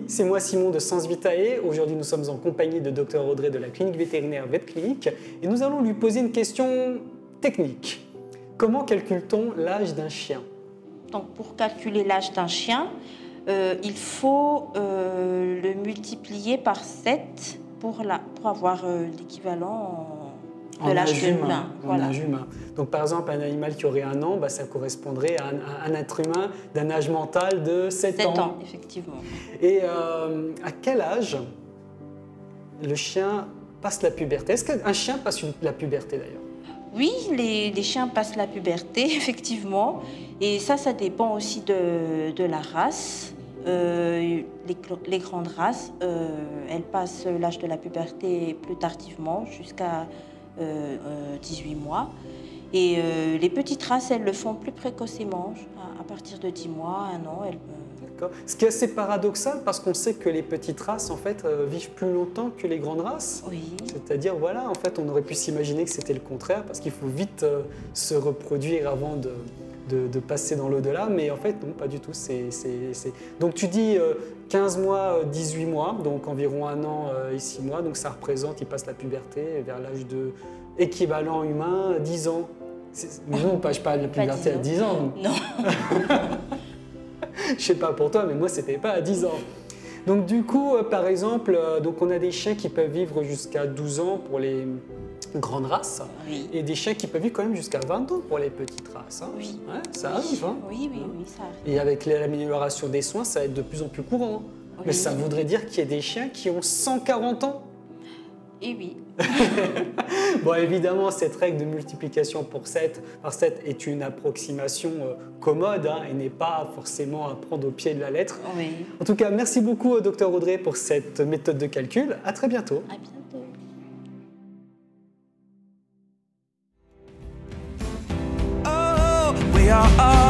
c'est moi Simon de Sens Vitae. Aujourd'hui, nous sommes en compagnie de Dr Audrey de la clinique vétérinaire VetClinique et nous allons lui poser une question technique. Comment calcule-t-on l'âge d'un chien? Donc, pour calculer l'âge d'un chien, il faut le multiplier par 7 pour avoir l'équivalent de l'âge de l'humain. Voilà. Humain. Donc, par exemple, un animal qui aurait 1 an, ça correspondrait à un être humain d'un âge mental de 7 ans. 7 ans, effectivement. Et à quel âge le chien passe la puberté? Est-ce qu'un chien passe la puberté d'ailleurs? Oui, les chiens passent la puberté, effectivement. Et ça dépend aussi de la race. Les grandes races, elles passent l'âge de la puberté plus tardivement, jusqu'à 18 mois. Et les petites races, elles le font plus précocement, à partir de 10 mois, 1 an. D'accord. Ce qui est assez paradoxal, parce qu'on sait que les petites races, en fait, vivent plus longtemps que les grandes races. Oui. C'est-à-dire, voilà, en fait, on aurait pu s'imaginer que c'était le contraire, parce qu'il faut vite se reproduire avant de passer dans l'au-delà, mais en fait, non, pas du tout. Donc, tu dis 15 mois, 18 mois, donc environ 1 an et 6 mois, donc ça représente, il passe la puberté vers l'âge de équivalent humain, 10 ans. Mais nous, on ne passe pas la puberté à 10 ans. Non. Je ne sais pas pour toi, mais moi, c'était pas à 10 ans. Donc, du coup, par exemple, donc on a des chiens qui peuvent vivre jusqu'à 12 ans pour les grandes races, oui. Et des chiens qui peuvent vivre quand même jusqu'à 20 ans pour les petites races. Hein. Oui. Ouais, ça arrive. Hein. Oui, ça arrive. Et avec l'amélioration des soins, ça va être de plus en plus courant. Oui. Mais ça voudrait dire qu'il y a des chiens qui ont 140 ans. Et oui. Bon, évidemment, cette règle de multiplication par 7 est une approximation commode et n'est pas forcément à prendre au pied de la lettre. Oui. En tout cas, merci beaucoup, Dr Audrey, pour cette méthode de calcul. À très bientôt. À bientôt. Oh, we are all